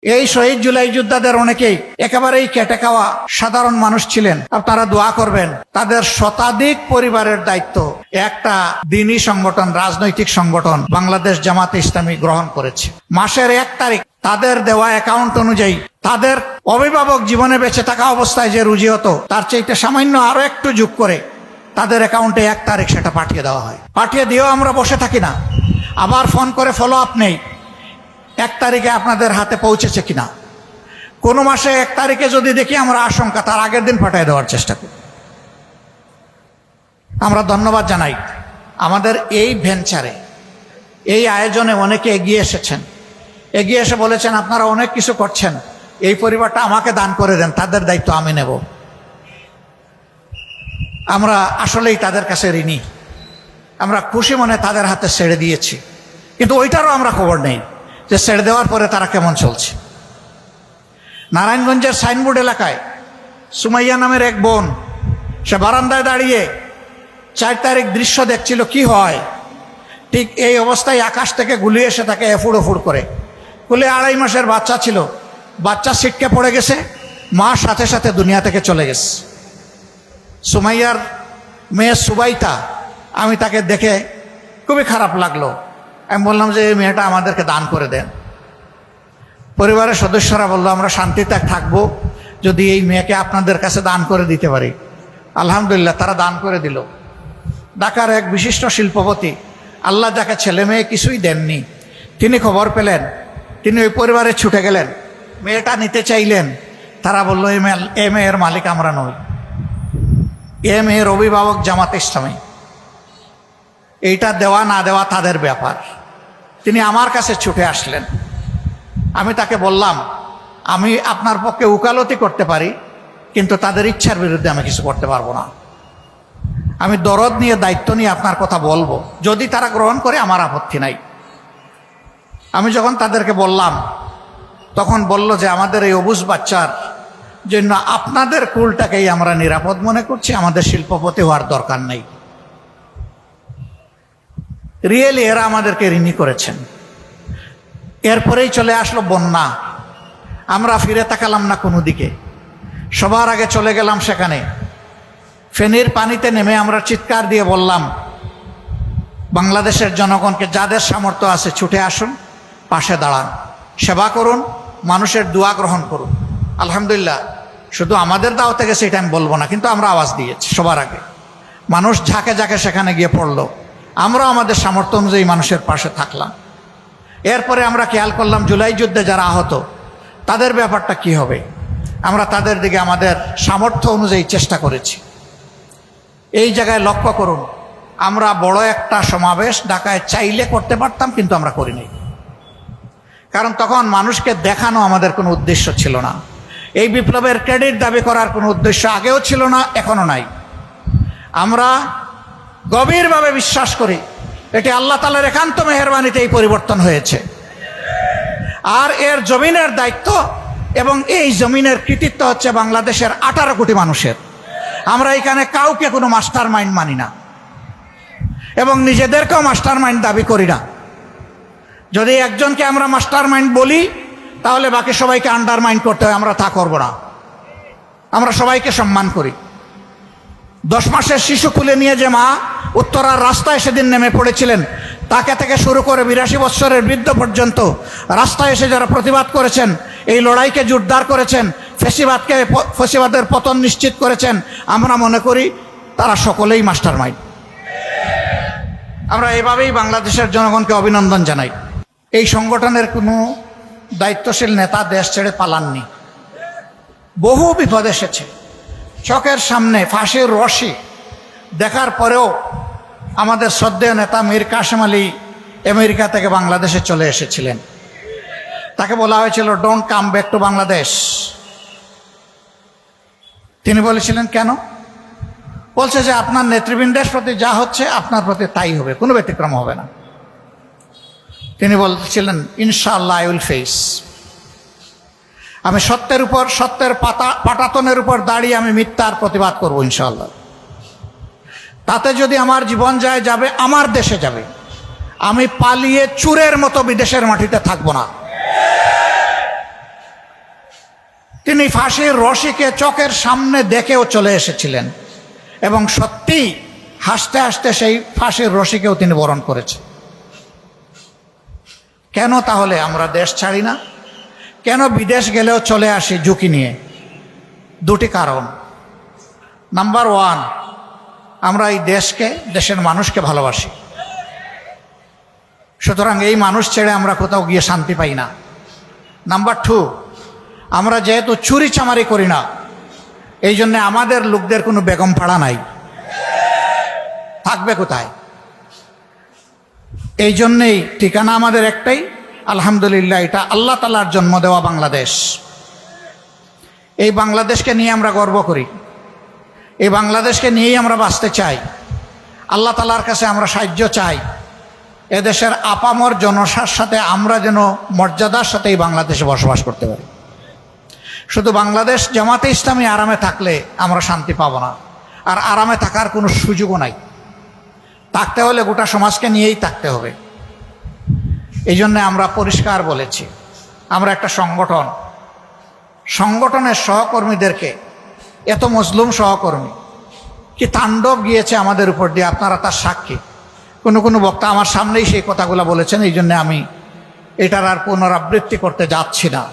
এই শহীদ জুলাই যোদ্ধাদের অনেকেই একেবারেই কেটে খাওয়া সাধারণ মানুষ ছিলেন। আপনারা দোয়া করবেন, তাদের শতাধিক পরিবারের দায়িত্ব একটা দ্বীনি সংগঠন, রাজনৈতিক সংগঠন বাংলাদেশ জামাতে ইসলামী গ্রহণ করেছে। মাসের 1 তারিখ তাদের দেওয়া অ্যাকাউন্ট অনুযায়ী তাদের অভিভাবক জীবনে বেঁচে থাকা অবস্থায় যে রুজি হতো তার চাইতে সামান্য আরো একটু যোগ করে তাদের অ্যাকাউন্টে 1 তারিখ সেটা পাঠিয়ে দেওয়া হয়। পাঠিয়ে দিয়েও আমরা বসে থাকি না, আবার ফোন করে ফলো আপ নেই 1 তারিখে আপনাদের হাতে পৌঁছেছে কিনা। কোনো মাসে 1 তারিখে যদি দেখি আমরা আশঙ্কা তার আগের দিন পাঠিয়ে দেওয়ার চেষ্টা করি। আমরা ধন্যবাদ জানাই আমাদের এই ভেঞ্চারে, এই আয়োজনে অনেকে এগিয়ে এসেছেন, এগিয়ে এসে বলেছেন আপনারা অনেক কিছু করছেন, এই পরিবারটা আমাকে দান করে দেন, তাদের দায়িত্ব আমি নেব। আমরা আসলেই তাদের কাছে ঋণী। আমরা খুশি মনে তাদের হাতে ছেড়ে দিয়েছি, কিন্তু ওইটারও আমরা খবর নেই যে ছেড়ে দেওয়ার পরে তারা কেমন চলছে। নারায়ণগঞ্জের সাইনবোর্ড এলাকায় সুমাইয়া নামের এক বোন, সে বারান্দায় দাঁড়িয়ে 4 তারিখ দৃশ্য দেখছিল কি হয়। ঠিক এই অবস্থায় আকাশ থেকে গুলি এসে তাকে এফুড় ওফুড় করে, কুলে 2.5 মাসের বাচ্চা ছিল, বাচ্চা ছিটকে পড়ে গেছে, মা সাথে সাথে দুনিয়া থেকে চলে গেছে। সুমাইয়ার মেয়ে সুবাইতা, আমি তাকে দেখে খুবই খারাপ লাগলো। আমি বললাম যে এই মেয়েটা আমাদেরকে দান করে দেন। পরিবারের সদস্যরা বললো আমরা শান্তিতে থাকবো যদি এই মেয়েকে আপনাদের কাছে দান করে দিতে পারি। আলহামদুলিল্লাহ, তারা দান করে দিল। ঢাকার এক বিশিষ্ট শিল্পপতি, আল্লাহ যাকে ছেলে মেয়ে কিছুই দেননি, তিনি খবর পেলেন, তিনি ওই পরিবারে ছুটে গেলেন, মেয়েটা নিতে চাইলেন। তারা বলল এ মেয়ের মালিক আমরা নই, এ মেয়ের অভিভাবক জামাতে ইসলামী, এইটা দেওয়া না দেওয়া তাদের ব্যাপার। তিনি আমার কাছে ছুটে আসলেন। আমি তাকে বললাম আমি আপনার পক্ষে উকালতি করতে পারি, কিন্তু তাদের ইচ্ছার বিরুদ্ধে আমি কিছু করতে পারবো না। আমি দরদ নিয়ে দায়িত্ব নিয়ে আপনার কথা বলবো, যদি তারা গ্রহণ করে আমার আপত্তি নাই। আমি যখন তাদেরকে বললাম তখন বলল যে আমাদের এই অবুঝ বাচ্চার জন্য আপনাদের কুলটাকেই আমরা নিরাপদ মনে করছি, আমাদের শিল্পপতি হওয়ার দরকার নেই। রিয়েলি এরা আমাদেরকে ঋণী করেছেন। এরপরেই চলে আসলো বন্যা, আমরা ফিরে তাকালাম না কোনো দিকে, সবার আগে চলে গেলাম সেখানে। ফেনীর পানিতে নেমে আমরা চিৎকার দিয়ে বললাম বাংলাদেশের জনগণকে যাদের সামর্থ্য আছে ছুটে আসুন, পাশে দাঁড়ান, সেবা করুন, মানুষের দোয়া গ্রহণ করুন। আলহামদুলিল্লাহ, শুধু আমাদের দাওয়াতে গেছে এটা আমি বলবো না, কিন্তু আমরা আওয়াজ দিয়েছি সবার আগে। মানুষ ঝাঁকে ঝাঁকে সেখানে গিয়ে পড়লো, আমরাও আমাদের সামর্থ্য অনুযায়ী মানুষের পাশে থাকলাম। এরপরে আমরা খেয়াল করলাম জুলাই যুদ্ধে যারা আহত তাদের ব্যাপারটা কি হবে। আমরা তাদের দিকে আমাদের সামর্থ্য অনুযায়ী চেষ্টা করেছি। এই জায়গায় লক্ষ্য করুন, আমরা বড় একটা সমাবেশ ঢাকায় চাইলে করতে পারতাম, কিন্তু আমরা করিনি। কারণ তখন মানুষকে দেখানো আমাদের কোনো উদ্দেশ্য ছিল না। এই বিপ্লবের ক্রেডিট দাবি করার কোনো উদ্দেশ্য আগেও ছিল না, এখনো নাই। আমরা গভীরভাবে বিশ্বাস করি এটি আল্লাহ তাআলার একান্ত মেহেরবানিতে এই পরিবর্তন হয়েছে। আর এর জমিনের দায়িত্ব এবং এই জমিনের কৃতিত্ব হচ্ছে বাংলাদেশের 18 কোটি মানুষের। আমরা এখানে কাউকে কোনো মাস্টার মাইন্ড মানি না এবং নিজেদেরকেও মাস্টার মাইন্ড দাবি করি না। যদি একজনকে আমরা মাস্টার মাইন্ড বলি তাহলে বাকি সবাইকে আন্ডার মাইন্ড করতে হয়, আমরা তা করব না। আমরা সবাইকে সম্মান করি। 10 মাসের শিশু কুলে নিয়ে যে মা উত্তরার রাস্তায় সেদিন নেমে পড়েছিলেন, তাকে থেকে শুরু করে 82 বছরের বৃদ্ধ পর্যন্ত রাস্তায় এসে যারা প্রতিবাদ করেছেন, এই লড়াইকে জোরদার করেছেন, ফ্যাসিবাদের পতন নিশ্চিত করেছেন, আমরা মনে করি তারা সকলেই মাস্টার মাইন্ড। আমরা এভাবেই বাংলাদেশের জনগণকে অভিনন্দন জানাই। এই সংগঠনের কোনো দায়িত্বশীল নেতা দেশ ছেড়ে পালাননি। বহু বিপদ এসেছে, চোখের সামনে ফাঁসির রশি দেখার পরেও আমাদের শ্রদ্ধেয় নেতা মীর কাসেম আলী আমেরিকা থেকে বাংলাদেশে চলে এসেছিলেন। তাকে বলা হয়েছিল don't come back to Bangladesh. তিনি বলেছিলেন কেন? বলছে যে আপনার নেতৃবৃন্দের প্রতি যা হচ্ছে আপনার প্রতি তাই হবে, কোনো ব্যতিক্রম হবে না। তিনি বলছিলেন ইনশাআল্লাহ আই উইল ফেস। আমি সত্যের উপর, সত্যের পাটাতনের উপর দাঁড়িয়ে আমি মিথ্যার প্রতিবাদ করব ইনশাআল্লাহ। তাতে যদি আমার জীবন যায় যাবে, আমার দেশে যাবে। আমি পালিয়ে চুরের মতো বিদেশের মাটিতে থাকবো না। তিনি ফাঁসির রশিকে চোখের সামনে দেখেও চলে এসেছিলেন এবং সত্যি হাসতে হাসতে সেই ফাঁসির রশিকেও তিনি বরণ করেছেন। কেন তাহলে আমরা দেশ ছাড়ি না? কেন বিদেশ গেলেও চলে আসি ঝুঁকি নিয়ে? দুটি কারণ। নাম্বার ওয়ান, আমরা এই দেশকে, দেশের মানুষকে ভালোবাসি, সুতরাং এই মানুষ ছেড়ে আমরা কোথাও গিয়ে শান্তি পাই না। নাম্বার টু, আমরা যেহেতু চুরি চামারি করি না, এই জন্য আমাদের লোকদের কোনো বেগম পাড়া নাই, থাকবে কোথায়? এই জন্যেই ঠিকানা আমাদের একটাই, আলহামদুলিল্লাহ, এটা আল্লাহ তাআলার জন্ম দেওয়া বাংলাদেশ। এই বাংলাদেশকে নিয়ে আমরা গর্ব করি, এই বাংলাদেশকে নিয়েই আমরা বাঁচতে চাই। আল্লাহ তাআলার কাছে আমরা সাহায্য চাই, এদেশের আপামর জনসার সাথে আমরা যেন মর্যাদার সাথে এই বাংলাদেশে বসবাস করতে পারি। শুধু বাংলাদেশ জামাতে ইসলামী আরামে থাকলে আমরা শান্তি পাব না, আর আরামে থাকার কোনো সুযোগও নাই। থাকতে হলে গোটা সমাজকে নিয়েই থাকতে হবে। এই জন্যে আমরা পরিষ্কার বলেছি, আমরা একটা সংগঠনের সহকর্মীদেরকে, এত মজলুম সহকর্মী কি তাণ্ডব গিয়েছে আমাদের উপর দিয়ে, আপনারা তার সাক্ষী। কোনো বক্তা আমার সামনেই সেই কথাগুলো বলেছেন, এই জন্য আমি এটার আর পুনরাবৃত্তি করতে যাচ্ছি না।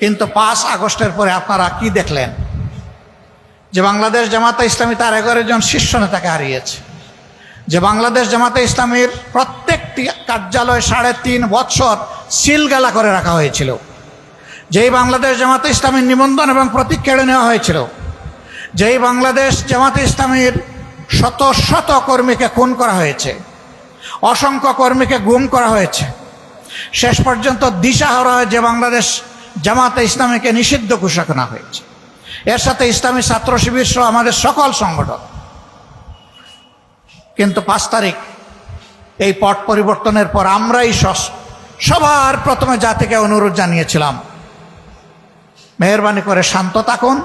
কিন্তু 5 আগস্টের পরে আপনারা কি দেখলেন? যে বাংলাদেশ জামাতে ইসলামী তার 11 জন শীর্ষ নেতাকে হারিয়েছে, যে বাংলাদেশ জামাতে ইসলামীর প্রত্যেকটি কার্যালয় 3.5 বছর সিলগালা করে রাখা হয়েছিল, যেই বাংলাদেশ জামাতে ইসলামীর নিবন্ধন এবং প্রতীক কেড়ে নেওয়া হয়েছিল, যেই বাংলাদেশ জামাতে ইসলামীর শত শত কর্মীকে খুন করা হয়েছে, অসংখ্য কর্মীকে গুম করা হয়েছে, শেষ পর্যন্ত দিশাহারা হয়ে যে বাংলাদেশ জামাতে ইসলামীকে নিষিদ্ধ ঘোষণা হয়েছে, এর সাথে ইসলামী ছাত্র শিবির সহ আমাদের সকল সংগঠন। কিন্তু 5 তারিখ এই পট পরিবর্তনের পর আমরাই সবার প্রথমে জাতিকে অনুরোধ জানিয়েছিলাম, মেহেরবানি করে শান্ত থাকুন,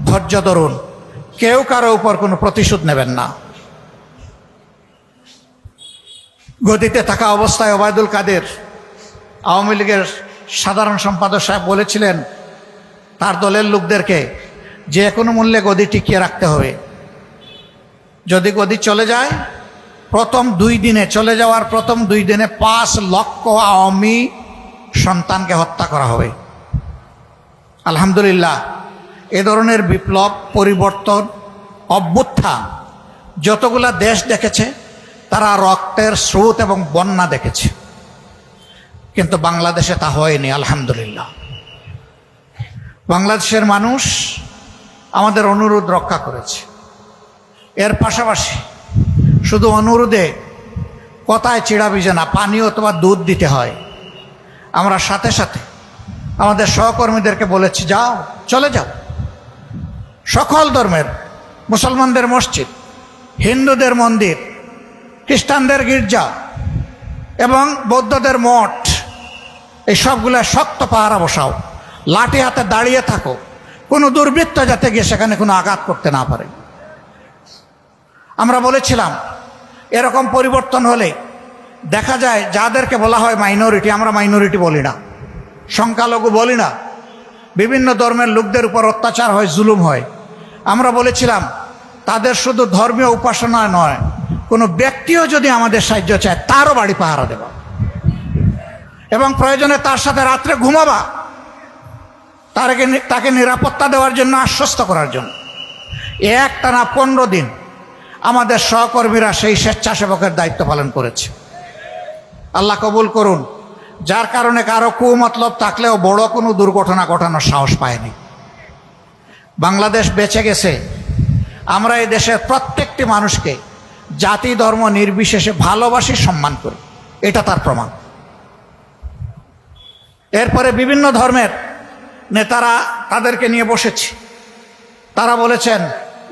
ধৈর্য ধরুন, কেউ কারো উপর কোনো প্রতিশোধ নেবেন না। গদিতে থাকা অবস্থায় ওবায়দুল কাদের আওয়ামী লীগের সাধারণ সম্পাদক সাহেব বলেছিলেন তার দলের লোকদেরকে যে কোনো মূল্যে গদি টিকিয়ে রাখতে হবে। যদি গদি চলে যায়, চলে যাওয়ার প্রথম 2 দিনে 5 লক্ষ আওয়ামী সন্তানকে হত্যা করা হবে। আলহামদুলিল্লাহ, এ ধরনের বিপ্লব, পরিবর্তন, অভ্যুত্থান যতগুলা দেশ দেখেছে তারা রক্তের স্রোত এবং বন্যা দেখেছে, কিন্তু বাংলাদেশে তা হয়নি। আলহামদুলিল্লাহ, বাংলাদেশের মানুষ আমাদের অনুরোধ রক্ষা করেছে। এর পাশাপাশি শুধু অনুরোধে কথায় চিড়া ভিজে না, পানি অথবা দুধ দিতে হয়। আমরা সাথে সাথে আমাদের সহকর্মীদেরকে বলেছি, যাও, চলে যাও, সকল ধর্মের, মুসলমানদের মসজিদ, হিন্দুদের মন্দির, খ্রিস্টানদের গির্জা এবং বৌদ্ধদের মঠ, এই সবগুলো শক্ত পাহারা বসাও, লাঠি হাতে দাঁড়িয়ে থাকো, কোনো দুর্বৃত্ত যাতে গিয়ে সেখানে কোনো আঘাত করতে না পারে। আমরা বলেছিলাম এরকম পরিবর্তন হলে দেখা যায় যাদেরকে বলা হয় মাইনরিটি, আমরা মাইনরিটি বলি না, সংখ্যালঘু বলি না, বিভিন্ন ধর্মের লোকদের উপর অত্যাচার হয়, জুলুম হয়, আমরা বলেছিলাম তাদের শুধু ধর্মীয় উপাসনা নয়, কোনো ব্যক্তিও যদি আমাদের সাহায্য চায় তারও বাড়ি পাহারা দেবা এবং প্রয়োজনে তার সাথে রাত্রে ঘুমাবা, তাকে নিরাপত্তা দেওয়ার জন্য, আশ্বস্ত করার জন্য। একটানা 15 দিন আমাদের সহকর্মীরা সেই স্বেচ্ছাসেবকের দায়িত্ব পালন করেছে। আল্লাহ কবুল করুন, যার কারণে কারো কুমতলব থাকলেও বড় কোনো দুর্ঘটনা ঘটানোর সাহস পায়নি। বাংলাদেশ বেঁচে গেছে। আমরা এই দেশের প্রত্যেকটি মানুষকে জাতি ধর্ম নির্বিশেষে ভালোবাসি, সম্মান করি, এটা তার প্রমাণ। এরপরে বিভিন্ন ধর্মের নেতারা তাদেরকে নিয়ে বসেছে, তারা বলেছেন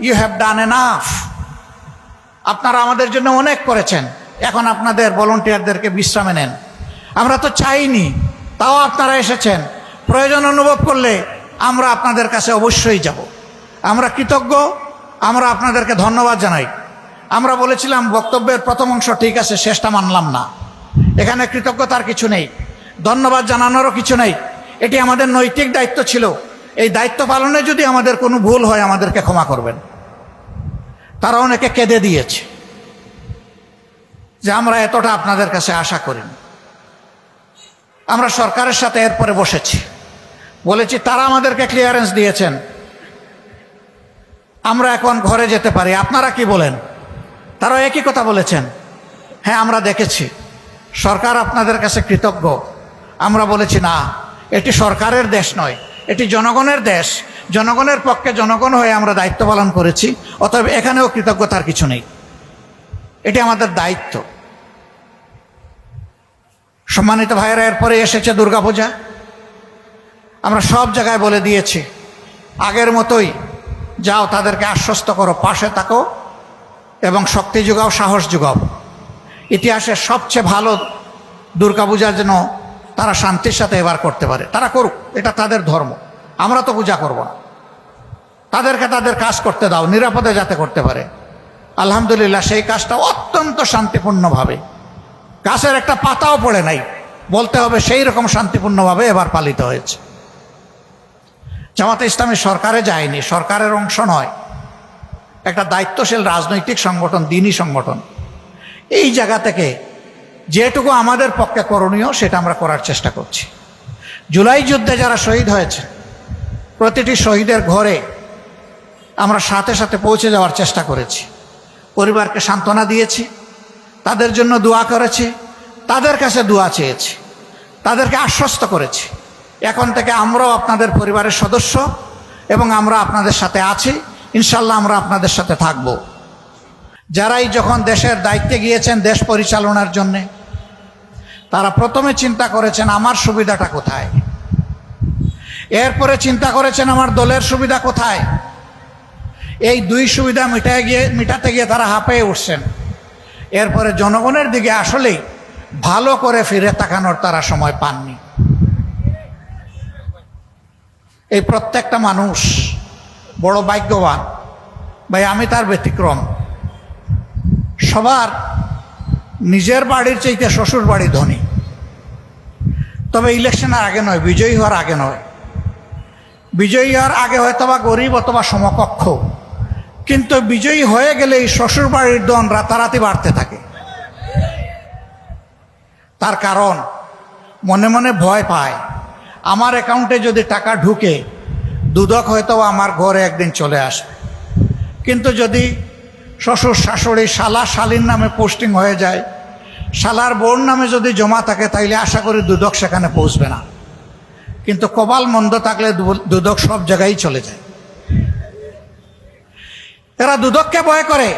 ইউ হ্যাভ ডান এনাফ, আপনারা আমাদের জন্য অনেক করেছেন, এখন আপনাদের ভলান্টিয়ারদেরকে বিশ্রামে নেন। আমরা তো চাইনি, তাও আপনারা এসেছেন, প্রয়োজন অনুভব করলে আমরা আপনাদের কাছে অবশ্যই যাব। আমরা কৃতজ্ঞ, আমরা আপনাদেরকে ধন্যবাদ জানাই। আমরা বলেছিলাম বক্তব্যের প্রথম অংশ ঠিক আছে, শেষটা মানলাম না, এখানে কৃতজ্ঞতার কিছু নেই, ধন্যবাদ জানানোরও কিছু নেই, এটি আমাদের নৈতিক দায়িত্ব ছিল। এই দায়িত্ব পালনে যদি আমাদের কোনো ভুল হয় আমাদেরকে ক্ষমা করবেন। তারা অনেকে কেঁদে দিয়েছে যে আমরা এতটা আপনাদের কাছে আশা করিনি। আমরা সরকারের সাথে এরপরে বসেছি, বলেছি তারা আমাদেরকে ক্লিয়ারেন্স দিয়েছেন, আমরা এখন ঘরে যেতে পারি, আপনারা কি বলেন? তারাও একই কথা বলেছেন, হ্যাঁ আমরা দেখেছি, সরকার আপনাদের কাছে কৃতজ্ঞ। আমরা বলেছি না, এটি সরকারের দেশ নয়, এটি জনগণের দেশ। জনগণের পক্ষে জনগণ হয়ে আমরা দায়িত্ব পালন করেছি, অতএব এখানেও কৃতজ্ঞতার কিছু নেই, এটি আমাদের দায়িত্ব। সম্মানিত ভাইয়েরা, এরপরে এসেছে দুর্গাপূজা। আমরা সব জায়গায় বলে দিয়েছি, আগের মতোই যাও, তাদেরকে আশ্বস্ত করো, পাশে থাকো এবং শক্তি যোগাও, সাহস যোগাও। ইতিহাসের সবচেয়ে ভালো দুর্গাপূজা যেন তারা শান্তির সাথে এবার করতে পারে। তারা করুক, এটা তাদের ধর্ম, আমরা তো পূজা করব না। তাদেরকে তাদের কাজ করতে দাও, নিরাপদে যাতে করতে পারে। আলহামদুলিল্লাহ, সেই কাজটা অত্যন্ত শান্তিপূর্ণভাবে, গাছের একটা পাতাও পড়ে নাই, বলতে হবে সেই রকম শান্তিপূর্ণভাবে এবার পালিত হয়েছে। জামাতে ইসলামী সরকারে যায়নি, সরকারের অংশ নয়, একটা দায়িত্বশীল রাজনৈতিক সংগঠন, দ্বীনি সংগঠন। এই জায়গা থেকে যেটুকু আমাদের পক্ষে করণীয় সেটা আমরা করার চেষ্টা করছি। জুলাই যুদ্ধে যারা শহীদ হয়েছে, প্রতিটি শহীদের ঘরে আমরা সাথে সাথে পৌঁছে যাওয়ার চেষ্টা করেছি, পরিবারকে সান্ত্বনা দিয়েছি, তাদের জন্য দোয়া করেছি, তাদের কাছে দোয়া চেয়েছি, তাদেরকে আশ্বস্ত করেছি এখন থেকে আমরাও আপনাদের পরিবারের সদস্য এবং আমরা আপনাদের সাথে আছি, ইনশাল্লাহ আমরা আপনাদের সাথে থাকব। যারাই যখন দেশের দায়িত্বে গিয়েছেন দেশ পরিচালনার জন্যে, তারা প্রথমে চিন্তা করেছেন আমার সুবিধাটা কোথায়, এরপরে চিন্তা করেছেন আমার দলের সুবিধা কোথায়। এই দুই সুবিধা মিটাতে গিয়ে তারা হাঁপিয়ে উঠছেন। এরপরে জনগণের দিকে আসলেই ভালো করে ফিরে তাকানোর তারা সময় পাননি। এই প্রত্যেকটা মানুষ বড় ভাগ্যবান ভাই, আমি তার ব্যতিক্রম। সবার নিজের বাড়ির চাইতে শ্বশুর বাড়ি ধনী, তবে ইলেকশনের আগে নয়, বিজয়ী হওয়ার আগে নয়। বিজয়ী হওয়ার আগে হয়তো বা গরিব অথবা সমকক্ষ, কিন্তু বিজয়ী হয়ে গেলে এই শ্বশুর বাড়ির ধন রাতারাতি বাড়তে থাকে। তার কারণ মনে মনে ভয় পায়, আমার অ্যাকাউন্টে যদি টাকা ঢুকে দুদক হয়তো আমার ঘরে একদিন চলে আসবে, কিন্তু যদি শ্বশুর শাশুড়ি শালা শালীর নামে পোস্টিং হয়ে যায়, শালার বোন নামে যদি জমা থাকে, তাইলে আশা করি দুদক সেখানে পৌঁছবে না। কিন্তু কপাল মন্দ থাকলে দুদক সব জায়গায় চলে যায়। এরা দুদককে ভয় করে।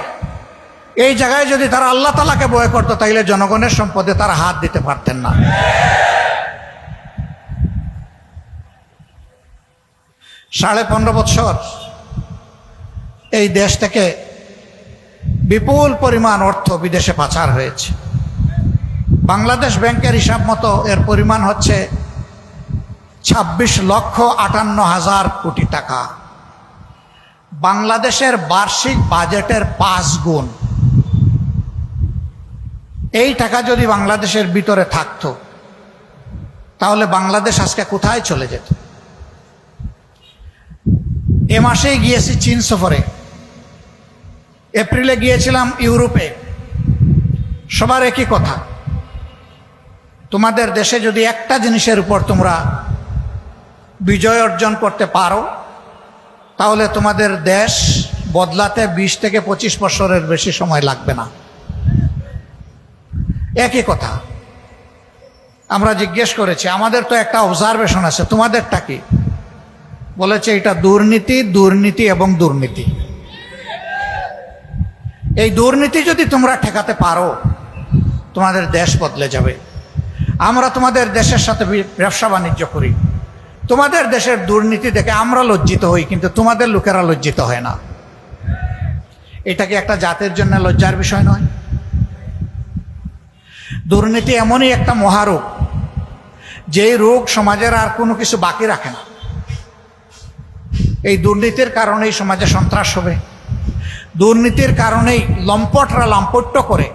এই জায়গায় যদি তারা আল্লাহ তাআলাকে ভয় করতো, তাইলে জনগণের সম্পদে তারা হাত দিতে পারতেন না। 15.5 বছর এই দেশ থেকে বিপুল পরিমাণ অর্থ বিদেশে পাচার হয়েছে। বাংলাদেশ ব্যাংকের হিসাব মতো এর পরিমাণ হচ্ছে 26,58,000 কোটি টাকা, বাংলাদেশের বার্ষিক বাজেটের 5 গুণ। এই টাকা যদি বাংলাদেশের ভিতরে থাকতো, তাহলে বাংলাদেশ আজকে কোথায় চলে যেত। এ মাসেই গিয়েছি চীন সফরে, এপ্রিলে গিয়েছিলাম ইউরোপে। সবার একই কথা, তোমাদের দেশে যদি একটা জিনিসের উপর তোমরা বিজয় অর্জন করতে পারো, তাহলে তোমাদের দেশ বদলাতে 20 থেকে 25 বছরের বেশি সময় লাগবে না। একই কথা আমরা জিজ্ঞেস করেছি, আমাদের তো একটা অবজারভেশন আছে, তোমাদেরটা কি? বলেছে এটা দুর্নীতি, দুর্নীতি এবং দুর্নীতি। এই দুর্নীতি যদি তোমরা ঠেকাতে পারো, তোমাদের দেশ বদলে যাবে। আমরা তোমাদের দেশের সাথে ব্যবসা বাণিজ্য করি, তোমাদের দেশের দুর্নীতি দেখে আমরা লজ্জিত হই, কিন্তু তোমাদের লোকেরা লজ্জিত হয় না। এটা কি একটা জাতির জন্য লজ্জার বিষয় নয়? দুর্নীতি এমনই একটা মহারোগ, যেই রোগ সমাজের আর কোনো কিছু বাকি রাখে না। এই দুর্নীতির কারণেই সমাজে সন্ত্রাস হবে, দুর্নীতির কারণেই লম্পটরা লাম্পট্য করে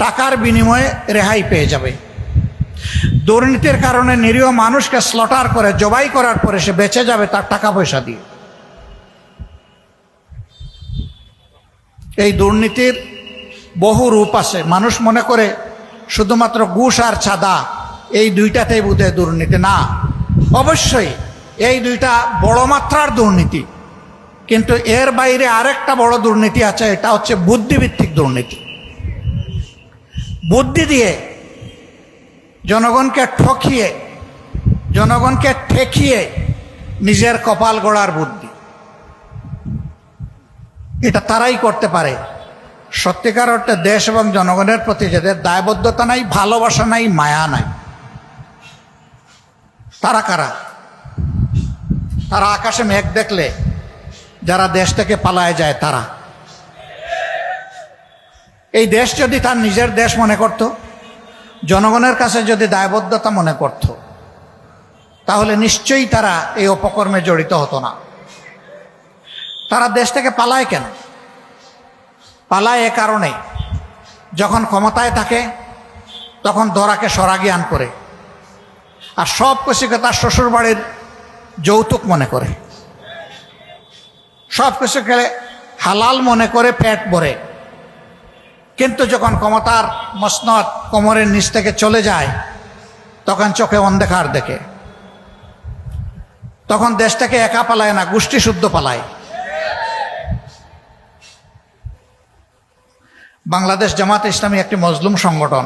টাকার বিনিময়ে রেহাই পেয়ে যাবে। দুর্নীতির কারণে নিরীহ মানুষকে স্লটার করে জবাই করার পরে সে বেঁচে যাবে তার টাকা পয়সা দিয়ে। এই দুর্নীতির বহু রূপ আছে। মানুষ মনে করে শুধুমাত্র ঘুষ আর চাঁদা এই দুইটাতেই বোধহয় দুর্নীতি, না, অবশ্যই এই দুইটা বড় মাত্রার দুর্নীতি, কিন্তু এর বাইরে আরেকটা বড় দুর্নীতি আছে, এটা হচ্ছে বুদ্ধিভিত্তিক দুর্নীতি। বুদ্ধি দিয়ে জনগণকে ঠকিয়ে, জনগণকে ঠেকিয়ে নিজের কপাল গড়ার বুদ্ধি। এটা তারাই করতে পারে সত্যিকার অর্থে দেশ এবং জনগণের প্রতি যাদের দায়বদ্ধতা নাই, ভালোবাসা নাই, মায়া নাই। তারা কারা? তারা আকাশে মেঘ দেখলে যারা দেশ থেকে পালায় যায় তারা। এই দেশ যদি তার নিজের দেশ মনে করত, জনগণের কাছে যদি দায়বদ্ধতা মনে করত, তাহলে নিশ্চয়ই তারা এই অপকর্মে জড়িত হতো না। তারা দেশ থেকে পালায় কেন? পালায় এ কারণে, যখন ক্ষমতায় থাকে তখন ধরাকে সরাজ্ঞান করে, আর সব কিছুকে তার শ্বশুরবাড়ির যৌতুক মনে করে, সব কিছুকে হালাল মনে করে পেট ভরে। কিন্তু যখন ক্ষমতার মসনদ কোমরের নিচ থেকে চলে যায় তখন চোখে অন্ধকার দেখে। তখন দেশ থেকে একা পালায় না, গোষ্ঠী শুদ্ধ পালায়। বাংলাদেশ জামাত ইসলামী একটি মজলুম সংগঠন।